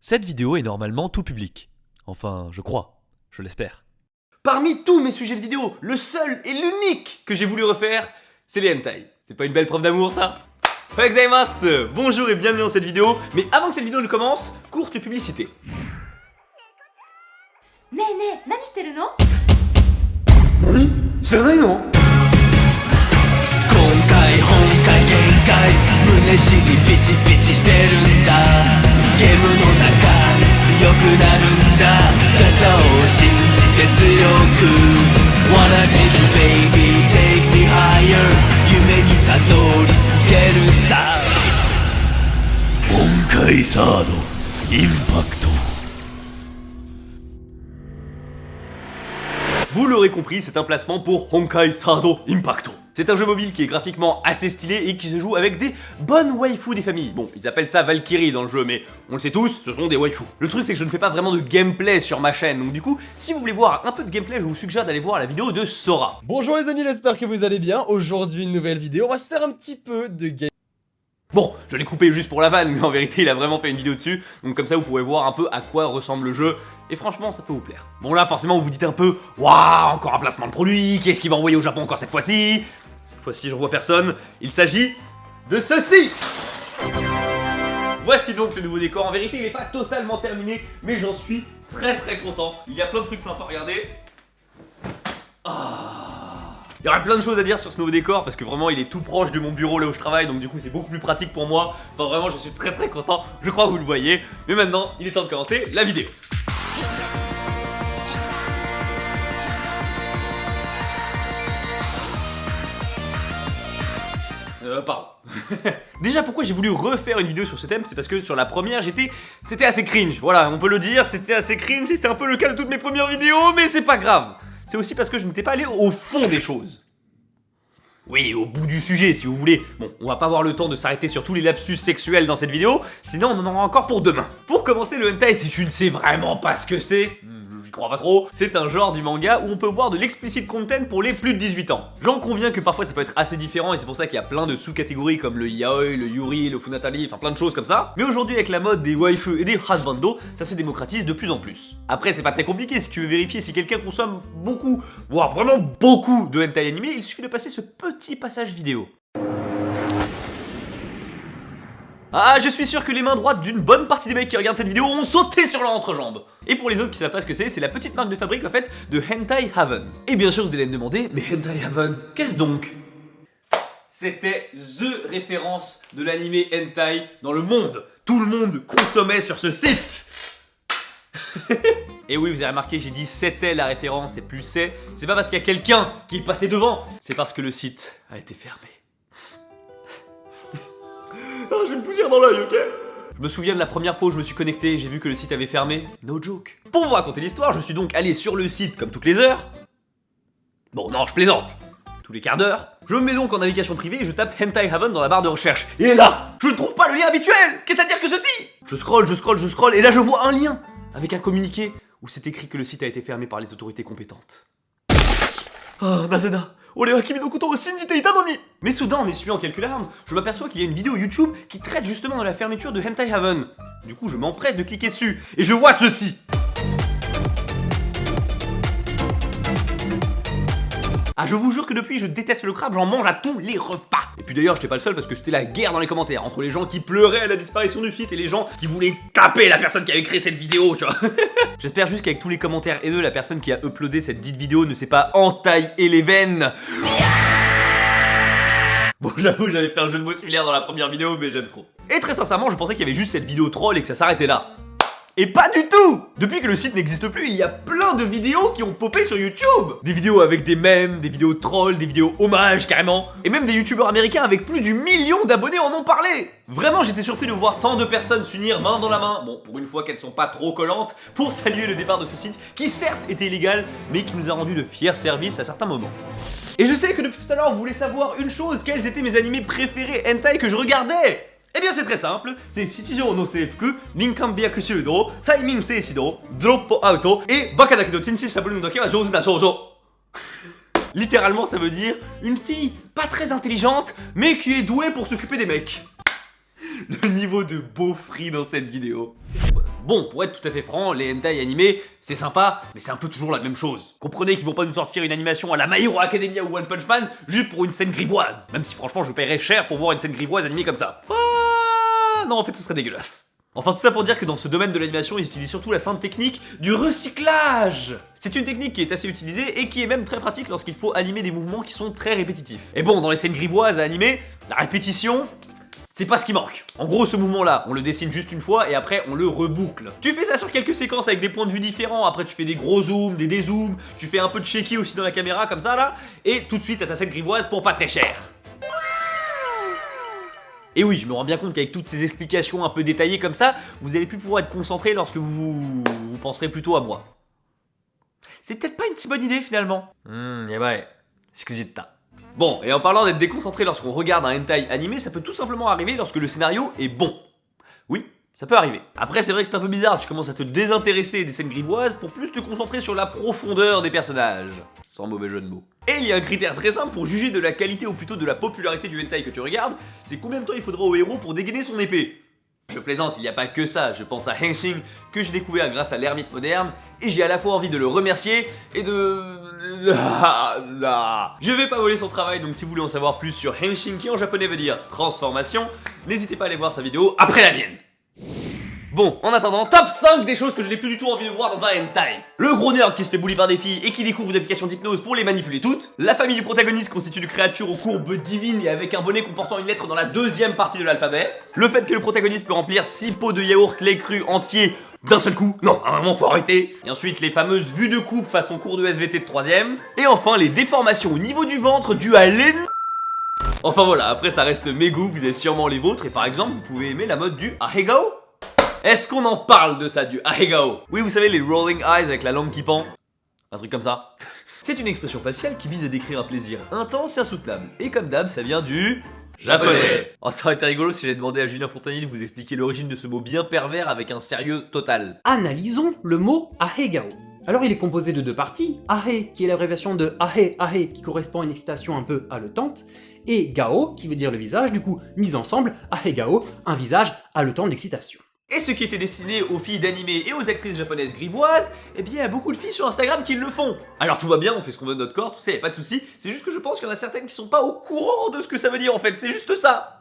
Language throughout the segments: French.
Cette vidéo est normalement tout public. Enfin, je crois. Je l'espère. Parmi tous mes sujets de vidéo, le seul et l'unique que j'ai voulu refaire, c'est les hentai. C'est pas une belle preuve d'amour, ça? Gozaimasu! Bonjour et bienvenue dans cette vidéo. Mais avant que cette vidéo ne commence, courte publicité. ねえねえ、何してるの？知らないの？今回本会限界胸しりピチピチしてるんだゲームの中に強くなるんだガチャを信じて強く Wanna take you baby take me higher 夢にたどり着けるさ本会サードインパクト Vous l'aurez compris, c'est un placement pour Honkai Sado Impacto. C'est un jeu mobile qui est graphiquement assez stylé et qui se joue avec des bonnes waifus des familles. Bon, ils appellent ça Valkyrie dans le jeu, mais on le sait tous, ce sont des waifus. Le truc c'est que je ne fais pas vraiment de gameplay sur ma chaîne, donc du coup, si vous voulez voir un peu de gameplay, je vous suggère d'aller voir la vidéo de Sora. Bonjour les amis, j'espère que vous allez bien. Aujourd'hui une nouvelle vidéo, on va se faire un petit peu de game. Bon, je l'ai coupé juste pour la vanne, mais en vérité il a vraiment fait une vidéo dessus, donc comme ça vous pourrez voir un peu à quoi ressemble le jeu, et franchement ça peut vous plaire. Bon là forcément vous vous dites un peu, waouh, encore un placement de produit, qui est-ce qui va envoyer au Japon encore cette fois-ci? Cette fois-ci j'en vois personne, il s'agit de ceci. Voici donc le nouveau décor, en vérité il n'est pas totalement terminé, mais j'en suis très content. Il y a plein de trucs sympas, regardez. Il y aurait plein de choses à dire sur ce nouveau décor parce que vraiment il est tout proche de mon bureau là où je travaille, donc du coup c'est beaucoup plus pratique pour moi. Enfin vraiment je suis très content, je crois que vous le voyez. Mais maintenant il est temps de commencer la vidéo. Pardon. Déjà pourquoi j'ai voulu refaire une vidéo sur ce thème, c'est parce que sur la première c'était assez cringe. Voilà, on peut le dire, c'était assez cringe et c'est un peu le cas de toutes mes premières vidéos, mais c'est pas grave. C'est aussi parce que je n'étais pas allé au fond des choses. Oui, au bout du sujet si vous voulez. Bon, on va pas avoir le temps de s'arrêter sur tous les lapsus sexuels dans cette vidéo, sinon on en aura encore pour demain. Pour commencer, le hentai, si tu ne sais vraiment pas ce que c'est, j'y crois pas trop, c'est un genre du manga où on peut voir de l'explicit content pour les plus de 18 ans. J'en conviens que parfois ça peut être assez différent et c'est pour ça qu'il y a plein de sous-catégories comme le yaoi, le yuri, le funatari, enfin plein de choses comme ça. Mais aujourd'hui avec la mode des waifus et des husbando, ça se démocratise de plus en plus. Après c'est pas très compliqué, si tu veux vérifier si quelqu'un consomme beaucoup, voire vraiment beaucoup de hentai animé, il suffit de passer ce petit passage vidéo. Ah, je suis sûr que les mains droites d'une bonne partie des mecs qui regardent cette vidéo ont sauté sur leur entrejambe. Et pour les autres qui savent pas ce que c'est la petite marque de fabrique en fait de Hentai Haven. Et bien sûr vous allez me demander, mais Hentai Haven, qu'est-ce donc? C'était THE référence de l'animé hentai dans le monde. Tout le monde consommait sur ce site. Et oui, vous avez remarqué, j'ai dit c'était la référence et plus c'est pas parce qu'il y a quelqu'un qui est passé devant, c'est parce que le site a été fermé. Ah, j'ai une poussière dans l'œil, ok? Je me souviens de la première fois où je me suis connecté et j'ai vu que le site avait fermé. No joke. Pour vous raconter l'histoire, je suis donc allé sur le site comme toutes les heures. Bon, non, je plaisante. Tous les quarts d'heure. Je me mets donc en navigation privée et je tape Hentai Haven dans la barre de recherche. Et là, je ne trouve pas le lien habituel. Qu'est-ce à dire que ceci? Je scroll et là je vois un lien avec un communiqué où c'est écrit que le site a été fermé par les autorités compétentes. Ah, Nazeda. Olé Kimi no koto o shinjite ita noni. Mais soudain, en essuyant quelques larmes, je m'aperçois qu'il y a une vidéo YouTube qui traite justement de la fermeture de Hentai Haven. Du coup, je m'empresse de cliquer dessus et je vois ceci. Ah, je vous jure que depuis, je déteste le crabe, j'en mange à tous les repas. Et puis d'ailleurs, j'étais pas le seul parce que c'était la guerre dans les commentaires entre les gens qui pleuraient à la disparition du site et les gens qui voulaient taper la personne qui avait créé cette vidéo, tu vois. J'espère juste qu'avec tous les commentaires haineux, la personne qui a uploadé cette dite vidéo ne s'est pas entaillé les veines. Bon, j'avoue, j'avais fait un jeu de mots similaire dans la première vidéo, mais j'aime trop. Et très sincèrement, je pensais qu'il y avait juste cette vidéo troll et que ça s'arrêtait là. Et pas du tout! Depuis que le site n'existe plus, il y a plein de vidéos qui ont popé sur YouTube! Des vidéos avec des mèmes, des vidéos trolls, des vidéos hommages carrément, et même des youtubeurs américains avec plus du million d'abonnés en ont parlé! Vraiment, j'étais surpris de voir tant de personnes s'unir main dans la main, bon, pour une fois qu'elles sont pas trop collantes, pour saluer le départ de ce site qui certes était illégal, mais qui nous a rendu de fiers services à certains moments. Et je sais que depuis tout à l'heure, vous voulez savoir une chose, quels étaient mes animés préférés hentai que je regardais! Eh bien c'est très simple, c'est Shichijo no Seifuku, Ninkan Byaku Shudo, Saimin Seishido, Drop Out et Baka Dake no Chinchi Saburu no Dake wa Jouzu na Shoujo. Littéralement ça veut dire une fille pas très intelligente mais qui est douée pour s'occuper des mecs. Le niveau de beaufry dans cette vidéo. Bon, pour être tout à fait franc, les hentai animés, c'est sympa, mais c'est un peu toujours la même chose. Comprenez qu'ils vont pas nous sortir une animation à la My Hero Academia ou One Punch Man juste pour une scène grivoise. Même si franchement je paierais cher pour voir une scène grivoise animée comme ça. Ah, non, en fait ce serait dégueulasse. Enfin tout ça pour dire que dans ce domaine de l'animation, ils utilisent surtout la sainte technique du recyclage. C'est une technique qui est assez utilisée et qui est même très pratique lorsqu'il faut animer des mouvements qui sont très répétitifs. Et bon, dans les scènes grivoises à animer, la répétition, c'est pas ce qui manque. En gros, ce mouvement-là, on le dessine juste une fois et après on le reboucle. Tu fais ça sur quelques séquences avec des points de vue différents, après tu fais des gros zooms, des dézooms, tu fais un peu de shaky aussi dans la caméra comme ça là, et tout de suite t'as ta scène grivoise pour pas très cher. Et oui, je me rends bien compte qu'avec toutes ces explications un peu détaillées comme ça, vous allez plus pouvoir être concentré lorsque vous penserez plutôt à moi. C'est peut-être pas une si bonne idée finalement. Et ouais, excusez-ta. Bon, et en parlant d'être déconcentré lorsqu'on regarde un hentai animé, ça peut tout simplement arriver lorsque le scénario est bon. Oui, ça peut arriver. Après, c'est vrai que c'est un peu bizarre, tu commences à te désintéresser des scènes grivoises pour plus te concentrer sur la profondeur des personnages. Sans mauvais jeu de mots. Et il y a un critère très simple pour juger de la qualité ou plutôt de la popularité du hentai que tu regardes, c'est combien de temps il faudra au héros pour dégainer son épée. Je plaisante, il n'y a pas que ça, je pense à Henshin, que j'ai découvert grâce à l'ermite moderne, et j'ai à la fois envie de le remercier et de... Je vais pas voler son travail, donc si vous voulez en savoir plus sur Henshin, qui en japonais veut dire transformation, n'hésitez pas à aller voir sa vidéo après la mienne. Bon, en attendant, top 5 des choses que je n'ai plus du tout envie de voir dans un hentai. Le gros nerd qui se fait bully par des filles et qui découvre une application d'hypnose pour les manipuler toutes. La famille du protagoniste constituée de créatures aux courbes divines et avec un bonnet comportant une lettre dans la deuxième partie de l'alphabet. Le fait que le protagoniste peut remplir 6 pots de yaourt lait cru entier d'un seul coup. Non, à un moment faut arrêter. Et ensuite les fameuses vues de coupe façon cours de SVT de 3ème. Et enfin les déformations au niveau du ventre dues à Enfin voilà, après ça reste mes goûts, vous avez sûrement les vôtres. Et par exemple, vous pouvez aimer la mode du ahegao. Est-ce qu'on en parle de ça, du ahegao? Oui, vous savez, les rolling eyes avec la langue qui pend. Un truc comme ça. C'est une expression faciale qui vise à décrire un plaisir intense et insoutenable. Et comme d'hab, ça vient du... japonais. Oh, ça aurait été rigolo si j'avais demandé à Julien Fontanier de vous expliquer l'origine de ce mot bien pervers avec un sérieux total. Analysons le mot ahegao. Alors il est composé de deux parties, ahe qui est l'abréviation de ahe ahe qui correspond à une excitation un peu haletante, et gao qui veut dire le visage, du coup mis ensemble, ahegao, un visage haletant d'excitation. Et ce qui était destiné aux filles d'animé et aux actrices japonaises grivoises, eh bien il y a beaucoup de filles sur Instagram qui le font. Alors tout va bien, on fait ce qu'on veut de notre corps, tout ça, y a pas de souci. C'est juste que je pense qu'il y en a certaines qui sont pas au courant de ce que ça veut dire en fait, c'est juste ça.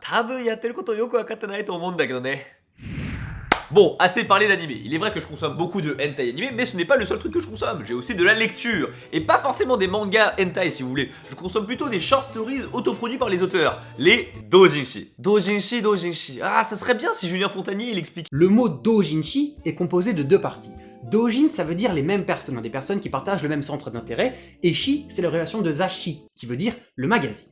Bon, assez parlé d'animé. Il est vrai que je consomme beaucoup de hentai animé, mais ce n'est pas le seul truc que je consomme. J'ai aussi de la lecture. Et pas forcément des mangas hentai si vous voulez. Je consomme plutôt des short stories autoproduits par les auteurs. Les doujinshi. Doujinshi. Ah, ça serait bien si Julien Fontanier il explique. Le mot doujinshi est composé de deux parties. Doujin, ça veut dire les mêmes personnes, des personnes qui partagent le même centre d'intérêt, et shi, c'est la relation de zashi, qui veut dire le magazine.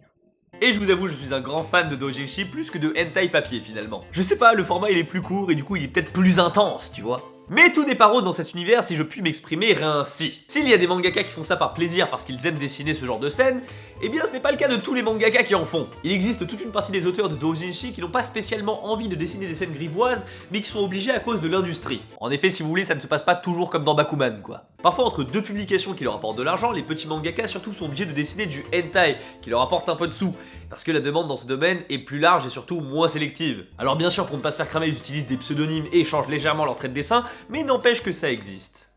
Et je vous avoue, je suis un grand fan de doujinshi plus que de hentai papier finalement. Je sais pas, le format il est plus court et du coup il est peut-être plus intense, tu vois. Mais tout n'est pas rose dans cet univers si je puis m'exprimer ainsi. S'il y a des mangaka qui font ça par plaisir parce qu'ils aiment dessiner ce genre de scène, eh bien ce n'est pas le cas de tous les mangaka qui en font. Il existe toute une partie des auteurs de doujinshi qui n'ont pas spécialement envie de dessiner des scènes grivoises, mais qui sont obligés à cause de l'industrie. En effet, si vous voulez, ça ne se passe pas toujours comme dans Bakuman, quoi. Parfois, entre deux publications qui leur apportent de l'argent, les petits mangaka surtout sont obligés de dessiner du hentai, qui leur apporte un peu de sous, parce que la demande dans ce domaine est plus large et surtout moins sélective. Alors bien sûr, pour ne pas se faire cramer, ils utilisent des pseudonymes et changent légèrement leur trait de dessin, mais n'empêche que ça existe.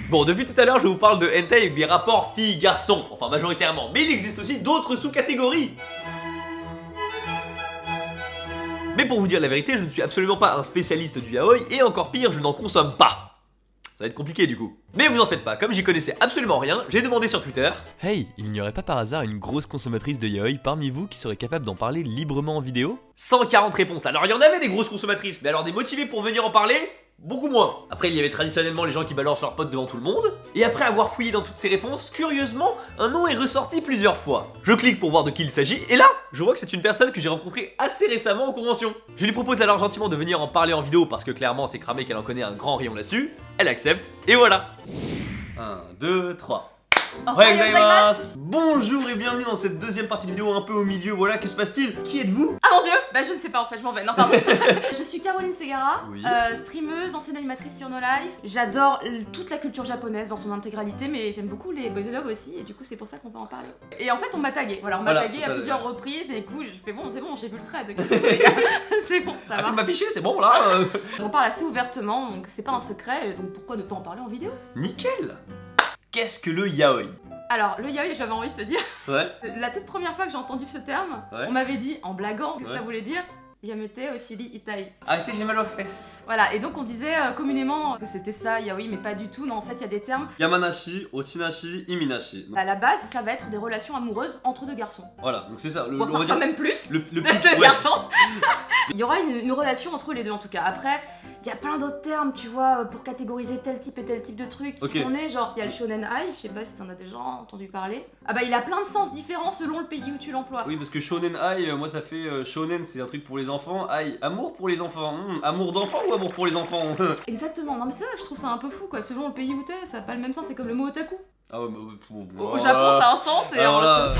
Bon, depuis tout à l'heure, je vous parle de hentai avec des rapports filles-garçons, enfin majoritairement, mais il existe aussi d'autres sous-catégories. Mais pour vous dire la vérité, je ne suis absolument pas un spécialiste du yaoi, et encore pire, je n'en consomme pas. Ça va être compliqué du coup. Mais vous en faites pas, comme j'y connaissais absolument rien, j'ai demandé sur Twitter. Hey, il n'y aurait pas par hasard une grosse consommatrice de yaoi parmi vous qui serait capable d'en parler librement en vidéo? 140 réponses. Alors il y en avait des grosses consommatrices, mais alors des motivées pour venir en parler, beaucoup moins. Après il y avait traditionnellement les gens qui balancent leurs potes devant tout le monde. Et après avoir fouillé dans toutes ces réponses, curieusement, un nom est ressorti plusieurs fois. Je clique pour voir de qui il s'agit, et là, je vois que c'est une personne que j'ai rencontrée assez récemment en convention. Je lui propose alors gentiment de venir en parler en vidéo parce que clairement c'est cramé qu'elle en connaît un grand rayon là-dessus. Elle accepte, et voilà. 1, 2, 3. Bonjour et bienvenue dans cette deuxième partie de vidéo un peu au milieu, voilà, que se passe-t-il? Qui êtes-vous? Ah mon dieu, bah je ne sais pas en fait, je m'en vais. Non, pardon. Je suis Caroline Segara, Oui. streameuse, ancienne animatrice sur No Life. J'adore toute la culture japonaise dans son intégralité, mais j'aime beaucoup les boys love aussi, et du coup c'est pour ça qu'on va en parler. Et en fait on m'a tagué, voilà, on m'a tagué à plusieurs reprises, et du coup je fais bon, c'est bon, j'ai vu le thread. C'est bon, ça va. Arrêtez de m'afficher, c'est bon là. J'en parle assez ouvertement, donc c'est pas un secret, donc pourquoi ne pas en parler en vidéo? Nickel. Qu'est-ce que le yaoi? Alors, le yaoi, j'avais envie de te dire, Ouais. la toute première fois que j'ai entendu ce terme, Ouais. on m'avait dit, en blaguant, que Ouais. ça voulait dire Yamete Oshiri Itai. Arrêtez, j'ai mal aux fesses. Voilà, et donc on disait communément que c'était ça, yaoi, mais pas du tout. Non, en fait, il y a des termes. Yamanashi, Ochinashi, Iminashi. À la base, ça va être des relations amoureuses entre deux garçons. Voilà, donc c'est ça. Voire parfois même plus. le Deux pitch, ouais. garçons. Il y aura une relation entre les deux en tout cas. Après, il y a plein d'autres termes, tu vois, pour catégoriser tel type et tel type de trucs qui Ok. sont nés. Genre, il y a le shonen ai, je sais pas si t'en as déjà entendu parler. Ah bah, il a plein de sens différents selon le pays où tu l'emploies. Oui, parce que shonen ai, moi ça fait shonen, c'est un truc pour les enfants. Ai, amour pour les enfants. Amour d'enfant ou amour pour les enfants? Exactement, non mais c'est vrai, je trouve ça un peu fou quoi. Selon le pays où t'es, ça n'a pas le même sens. C'est comme le mot otaku. Ah ouais, Au Japon, ça a un sens et Alors en là,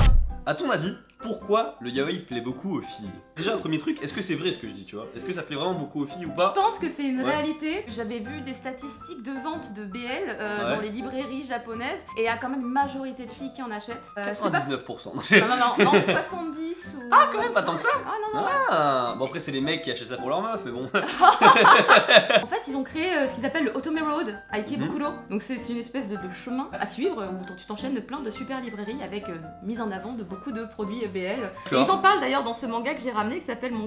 à ton avis, pourquoi le yaoi plaît beaucoup aux filles? Déjà, un premier truc, est-ce que c'est vrai ce que je dis, tu vois? Est-ce que ça plaît vraiment beaucoup aux filles ou Je pas? pense que c'est une Ouais. réalité. J'avais vu des statistiques de vente de BL Ouais. dans les librairies japonaises et il y a quand même une majorité de filles qui en achètent. C'est pas- 99%. Non, 70 ou. Ah, quand même, pas tant que ça. Ah non, non. Ah, bon après c'est les mecs qui achètent ça pour leur meuf, mais bon. En fait, ils ont créé ce qu'ils appellent le Otome Road à Ikebukuro. Donc, c'est une espèce de chemin à suivre où tu t'enchaînes plein de super librairies avec mise en avant de beaucoup de produits BL. Et ils en parlent d'ailleurs dans ce manga que j'ai ramené qui s'appelle Mon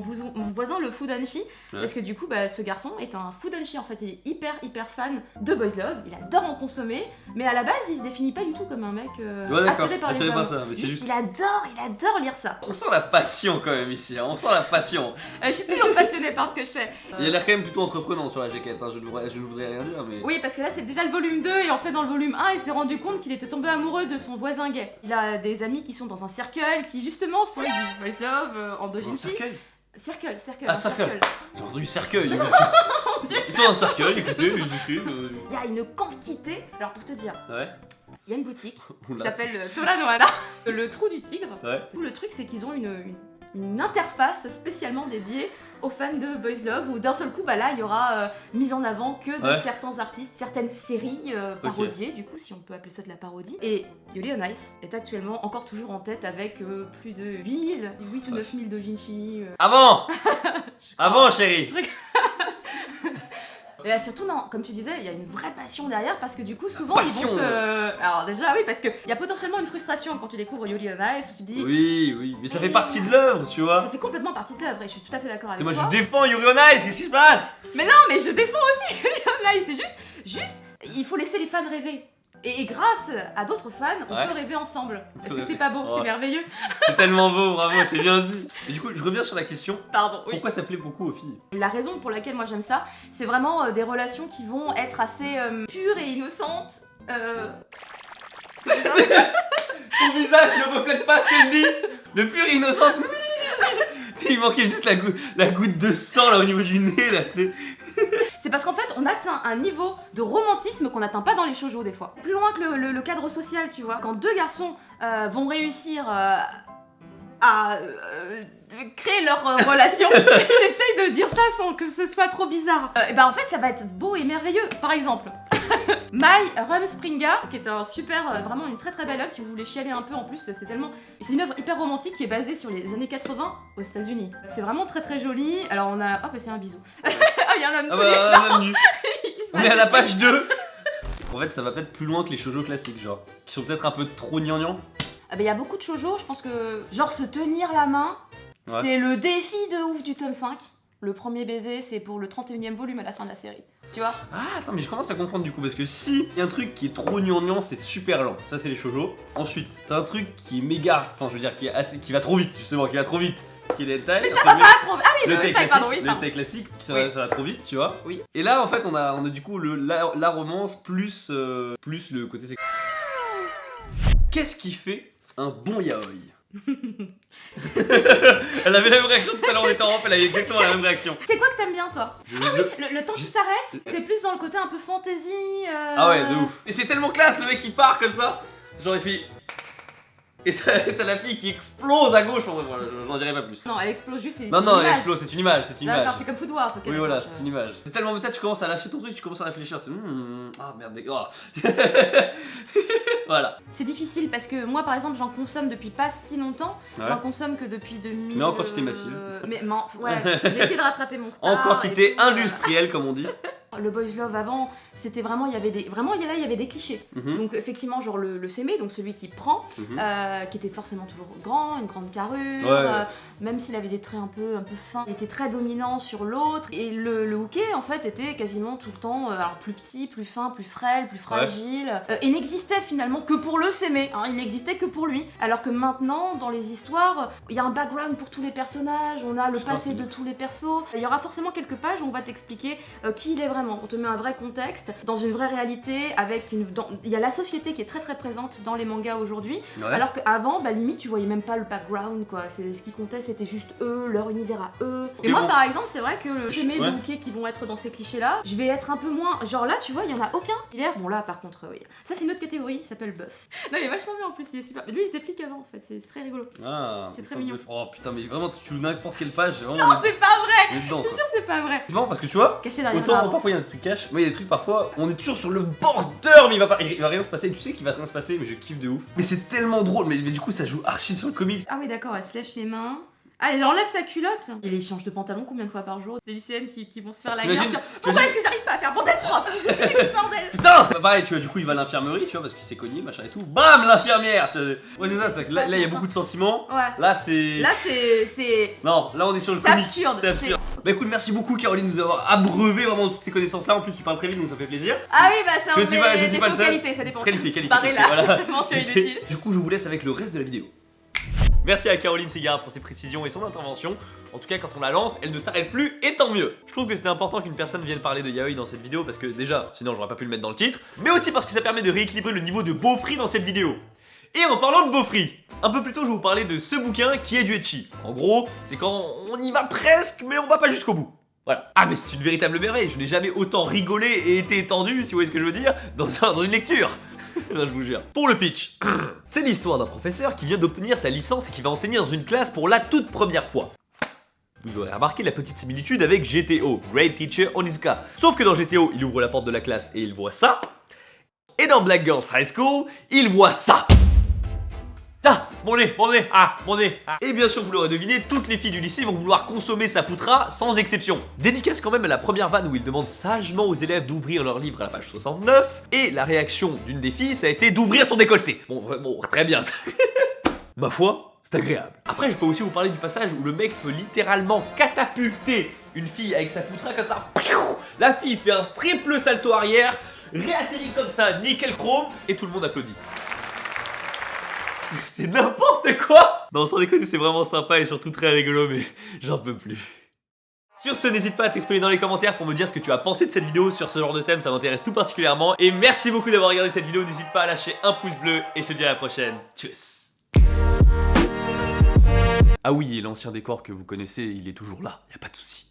voisin le Fudanshi. Ouais. Parce que du coup, bah, ce garçon est un Fudanshi en fait. Il est hyper fan de Boys Love. Il adore en consommer. Mais à la base, il se définit pas du tout comme un mec Ouais, d'accord, attiré par les attiré par hommes. ça, mais c'est juste- Il adore lire ça. On sent la passion quand même ici, hein, on sent la passion. Je suis toujours passionnée par ce que je fais. Il a l'air quand même plutôt entreprenant sur la jaquette, hein, je ne voudrais rien dire, mais. Oui, parce que là c'est déjà le volume 2 et en fait dans le volume 1 il s'est rendu compte qu'il était tombé amoureux de son voisin gay. Il a des amis qui sont dans un cercle qui justement font du boys love en Dans un doujinshi. cercueil. Cercle. Ah, un cercle. J'ai entendu cercueil. Mon Dieu. Ils sont dans un cercueil, écoutez, du film. Il y a une quantité. Alors pour te dire, Ouais, il y a une boutique qui oula. s'appelle Tora Nohana, le trou du tigre. Ouais. Tout le truc c'est qu'ils ont une interface spécialement dédiée aux fans de Boys Love où d'un seul coup bah là il y aura mise en avant que de Ouais. certains artistes, certaines séries parodiées du coup si on peut appeler ça de la parodie. Et Yuri on Ice est actuellement encore toujours en tête avec plus de 8000, 8 ou 9000 doujinshi. Ah bon Ah bon, chérie. Et surtout non, comme tu disais, il y a une vraie passion derrière parce que du coup souvent passion, ils vont te... Alors déjà oui parce qu'il y a potentiellement une frustration quand tu découvres Yuri on Ice où tu te dis... Oui, mais ça fait partie de l'œuvre, tu vois. Ça fait complètement partie de l'œuvre et je suis tout à fait d'accord avec Et moi toi. je défends Yuri on Ice, qu'est-ce qui se passe? Mais non, mais je défends aussi Yuri on Ice, c'est juste, il faut laisser les fans rêver. Et grâce à d'autres fans, on Ouais. peut rêver ensemble. On Est-ce peut que rêver. c'est pas beau? Ouais. C'est merveilleux. C'est tellement beau, bravo, c'est bien dit. Et du coup, je reviens sur la question, Pardon, oui. pourquoi ça plaît beaucoup aux filles? La raison pour laquelle moi j'aime ça, c'est vraiment des relations qui vont être assez pures et innocentes. Son visage ne reflète pas ce qu'elle dit. Le pur et innocent. Il manquait juste la goutte de sang là au niveau du nez là, tu sais. C'est parce qu'en fait, on atteint un niveau de romantisme qu'on n'atteint pas dans les shoujo des fois. Plus loin que le cadre social, tu vois. Quand deux garçons vont réussir à créer leur relation, j'essaye de dire ça sans que ce soit trop bizarre. Et ben en fait, ça va être beau et merveilleux. Par exemple, My Rumspringa, qui est un super, vraiment une très belle œuvre. Si vous voulez chialer un peu, en plus, c'est une œuvre hyper romantique qui est basée sur les années 80 aux États-Unis. C'est vraiment très joli. Alors on a, oh bah c'est un bisou. Oh, il y a un homme Ah tout nu. bah, un homme nu. On est à la page 2. En fait, ça va peut-être plus loin que les shoujo classiques, genre, qui sont peut-être un peu trop gnangnan. Ah bah il y a beaucoup de shoujo, je pense que genre se tenir la main, Ouais. c'est le défi de ouf du tome 5. Le premier baiser, c'est pour le 31e volume à la fin de la série. Tu vois? Ah, attends, mais je commence à comprendre du coup, parce que si y a un truc qui est trop gnangnan, c'est super lent. Ça, c'est les shoujo. Ensuite, t'as un truc qui est méga, enfin, je veux dire, qui va trop vite, justement, qui va trop vite. Qui est le hentai. Mais ça va pas trop. Ah oui, Le le hentai hentai, classique, pardon, oui, le pardon. hentai classique, Oui. ça va trop vite, tu vois. Oui. Et là, en fait, on a du coup la romance plus le côté sexuel. Qu'est-ce qui fait un bon yaoi? Elle avait la même réaction tout à l'heure, on était en rampe, elle avait exactement la même réaction. C'est quoi que t'aimes bien toi? Le temps qui s'arrête, t'es plus dans le côté un peu fantasy. Ah ouais, de ouf. Et c'est tellement classe, le mec qui part comme ça. Genre les filles. Et t'as la fille qui explose à gauche, voilà, j'en dirai pas plus. Non, elle explose juste. Non, non, elle explose, c'est une image, c'est une image. D'accord, c'est comme Food Wars, ok. Oui, voilà, c'est une image. C'est tellement peut-être tu commences à lâcher ton truc, tu commences à réfléchir. Ah merde, oh. Voilà. C'est difficile parce que moi, par exemple, j'en consomme depuis pas si longtemps. Ouais. J'en consomme que depuis 2000. Mais en quantité massive. Mais voilà, j'ai essayé de rattraper mon retard. En quantité et tout, industrielle, comme on dit. Le boys love avant, c'était vraiment, il y avait des, vraiment là, il y avait des clichés. Mhm. Donc effectivement, genre le sémé, donc celui qui prend, qui était forcément toujours grand, une grande carrure, Ouais. même s'il avait des traits un peu fins, il était très dominant sur l'autre. Et le hooké, en fait, était quasiment tout le temps, alors plus petit, plus fin, plus frêle, plus fragile, et n'existait finalement que pour le sémé. Hein, il n'existait que pour lui. Alors que maintenant, dans les histoires, il y a un background pour tous les personnages, on a le passé de tous les persos. Il y aura forcément quelques pages où on va t'expliquer qui il est vraiment. On te met un vrai contexte, dans une vraie réalité, avec une... Il y a la société qui est très très présente dans les mangas aujourd'hui, Ouais. alors qu'avant, bah limite, tu voyais même pas le background, quoi. Ce qui comptait, c'était juste eux, leur univers à eux. Ok, Et moi, bon. par exemple, c'est vrai que le sémé, Ouais. le hooké qui vont être dans ces clichés-là, je vais être un peu moins... Genre là, tu vois, il y en a aucun. Il est... Bon là, par contre, oui. Ça, c'est une autre catégorie, il s'appelle Buff. Non, il est vachement bien en plus, il est super... Lui, il était flic avant, en fait, c'est très rigolo. Ah, C'est très ça mignon. me- Oh putain, mais vraiment, tu joues n'importe quelle page. Vraiment, Non, c'est pas vrai. on est dedans, Je suis quoi. sûre que c'est pas vrai. C'est marrant parce que tu vois, Caché derrière un autant arbre. parfois il y a des trucs cash, mais il y a des trucs parfois, on est toujours sur le border, mais il va rien se passer. Tu sais qu'il va rien se passer, mais je kiffe de ouf. Mais c'est tellement drôle, mais du coup ça joue archi sur le comic. Ah oui, d'accord, elle se lèche les mains. Ah, elle enlève sa culotte. Il les change de pantalon combien de fois par jour? Des lycéennes qui vont se faire la guerre T'imagines- sur... Pourquoi est-ce que j'arrive pas à faire bordel prof? C'est du bordel. Putain bah, pareil, tu vois, du coup il va à l'infirmerie, tu vois, parce qu'il s'est cogné, machin et tout. Bam, l'infirmière tu vois. Ouais, c'est ça, c'est que là il y a beaucoup de sentiments. Ouais. Là c'est. Là, c'est... Non, là on est sur le C'est comic. absurde, C'est absurde. Bah écoute, merci beaucoup Caroline de nous avoir abreuvé vraiment de toutes ces connaissances là. En plus, tu parles très vite donc ça fait plaisir. Ah oui, bah c'est un Je suis pas- je des suis pas le défauts seul. qualité, ça dépend. Qualité, Barré là, voilà. mention inutile. Du coup, je vous laisse avec le reste de la vidéo. Merci à Caroline Ségara pour ses précisions et son intervention. En tout cas, quand on la lance, elle ne s'arrête plus et tant mieux. Je trouve que c'était important qu'une personne vienne parler de yaoi dans cette vidéo parce que déjà, sinon j'aurais pas pu le mettre dans le titre, mais aussi parce que ça permet de rééquilibrer le niveau de beaufry dans cette vidéo. Et en parlant de beaufry, un peu plus tôt je vais vous parler de ce bouquin qui est du ecchi. En gros, c'est quand on y va presque, mais on va pas jusqu'au bout. Voilà. Ah mais c'est une véritable merveille, je n'ai jamais autant rigolé et été étendu, si vous voyez ce que je veux dire, dans une lecture. Non, je vous jure. Pour le pitch, c'est l'histoire d'un professeur qui vient d'obtenir sa licence et qui va enseigner dans une classe pour la toute première fois. Vous aurez remarqué la petite similitude avec GTO, Great Teacher Onizuka. Sauf que dans GTO, il ouvre la porte de la classe et il voit ça. Et dans Black Girls High School, il voit ça. Ah, mon nez, ah. Et bien sûr, vous l'aurez deviné, toutes les filles du lycée vont vouloir consommer sa poutra sans exception. Dédicace quand même à la première vanne où il demande sagement aux élèves d'ouvrir leur livre à la page 69. Et la réaction d'une des filles, ça a été d'ouvrir son décolleté. Bon, très bien. Ma foi, c'est agréable. Après, je peux aussi vous parler du passage où le mec peut littéralement catapulter une fille avec sa poutra comme ça. La fille fait un triple salto arrière, réatterrit comme ça, nickel chrome, et tout le monde applaudit. C'est n'importe quoi! Non, sans déconner, c'est vraiment sympa et surtout très rigolo, mais j'en peux plus. Sur ce, n'hésite pas à t'exprimer dans les commentaires pour me dire ce que tu as pensé de cette vidéo sur ce genre de thème, ça m'intéresse tout particulièrement. Et merci beaucoup d'avoir regardé cette vidéo, n'hésite pas à lâcher un pouce bleu et je te dis à la prochaine. Tchuss! Ah oui, et l'ancien décor que vous connaissez, il est toujours là, y a pas de souci.